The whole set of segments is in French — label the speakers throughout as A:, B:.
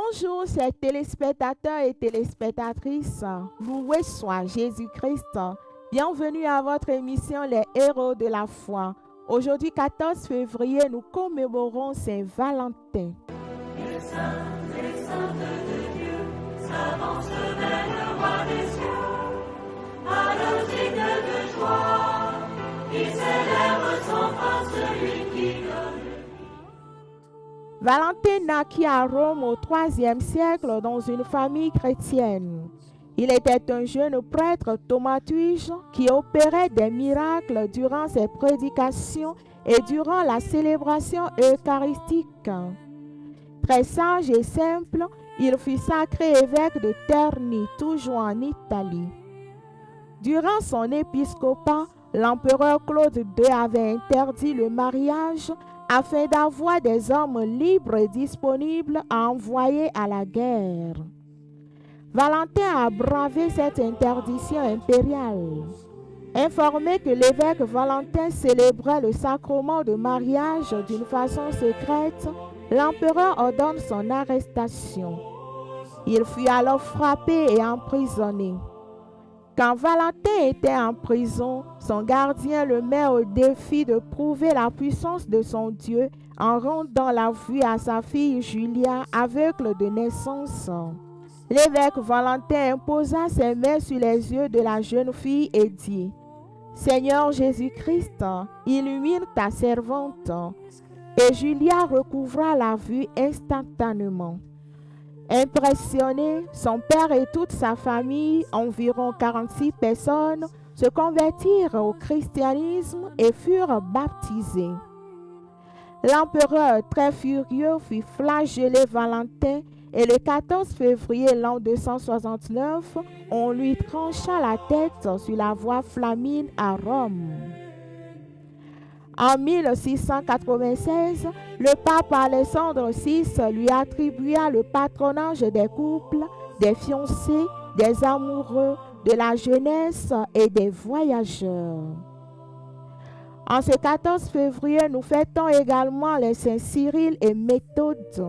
A: Bonjour, chers téléspectateurs et téléspectatrices. Loué soit Jésus-Christ. Bienvenue à votre émission Les Héros de la foi. Aujourd'hui, 14 février, nous commémorons Saint-Valentin.
B: Les saintes de Dieu s'avancent vers le roi des cieux, à leur signe de joie, qui célèbre sans fin celui qui donne.
A: Valentin naquit à Rome au IIIe siècle dans une famille chrétienne. Il était un jeune prêtre thaumaturge qui opérait des miracles durant ses prédications et durant la célébration eucharistique. Très sage et simple, il fut sacré évêque de Terni, toujours en Italie. Durant son épiscopat, l'empereur Claude II avait interdit le mariage afin d'avoir des hommes libres et disponibles à envoyer à la guerre. Valentin a bravé cette interdiction impériale. Informé que l'évêque Valentin célébrait le sacrement de mariage d'une façon secrète, l'empereur ordonne son arrestation. Il fut alors frappé et emprisonné. Quand Valentin était en prison, son gardien le met au défi de prouver la puissance de son Dieu en rendant la vue à sa fille Julia, aveugle de naissance. L'évêque Valentin imposa ses mains sur les yeux de la jeune fille et dit : « Seigneur Jésus-Christ, illumine ta servante. » Et Julia recouvra la vue instantanément. Impressionné, son père et toute sa famille, environ 46 personnes, se convertirent au christianisme et furent baptisés. L'empereur, très furieux, fit flageller Valentin et le 14 février l'an 269, on lui trancha la tête sur la voie Flamine à Rome. En 1696, le pape Alexandre VI lui attribua le patronage des couples, des fiancés, des amoureux, de la jeunesse et des voyageurs. En ce 14 février, nous fêtons également les saints Cyril et Méthode.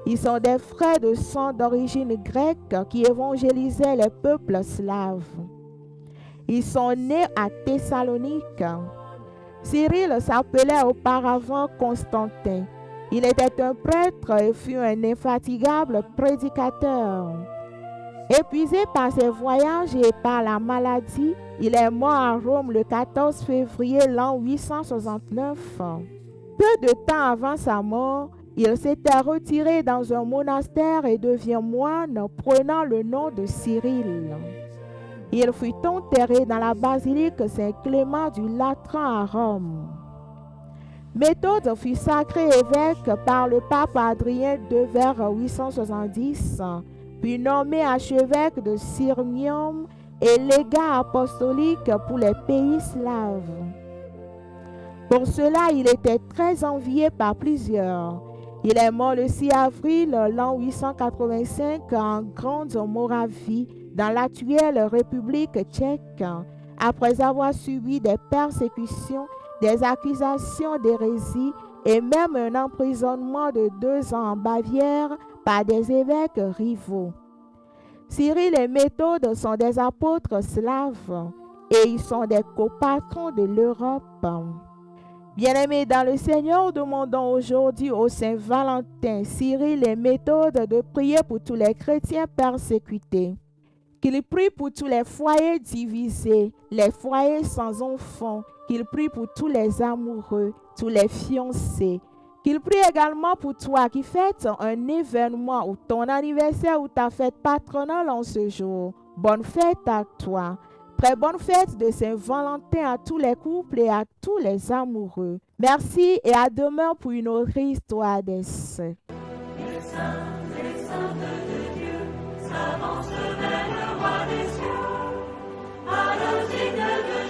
A: Ils sont des frères de sang d'origine grecque qui évangélisaient les peuples slaves. Ils sont nés à Thessalonique. Cyril s'appelait auparavant Constantin. Il était un prêtre et fut un infatigable prédicateur. Épuisé par ses voyages et par la maladie, il est mort à Rome le 14 février l'an 869. Peu de temps avant sa mort, il s'était retiré dans un monastère et devient moine, prenant le nom de Cyril. Il fut enterré dans la basilique Saint-Clément du Latran à Rome. Méthode fut sacré évêque par le pape Adrien II vers 870, puis nommé archevêque de Sirmium et légat apostolique pour les pays slaves. Pour cela, il était très envié par plusieurs. Il est mort le 6 avril l'an 885 en Grande-Moravie, dans l'actuelle République tchèque, après avoir subi des persécutions, des accusations d'hérésie et même un emprisonnement de 2 ans en Bavière par des évêques rivaux. Cyril et Méthode sont des apôtres slaves et ils sont des copatrons de l'Europe. Bien-aimés dans le Seigneur, demandons aujourd'hui au Saint Valentin, Cyril et Méthode de prier pour tous les chrétiens persécutés. Qu'il prie pour tous les foyers divisés, les foyers sans enfants, qu'il prie pour tous les amoureux, tous les fiancés. Qu'il prie également pour toi qui fêtes un événement ou ton anniversaire ou ta fête patronale en ce jour. Bonne fête à toi. Très bonne fête de Saint-Valentin à tous les couples et à tous les amoureux. Merci et à demain pour une autre histoire des saints.
B: Les saintes de Dieu s'avancent vers le roi des cieux, à leur signe de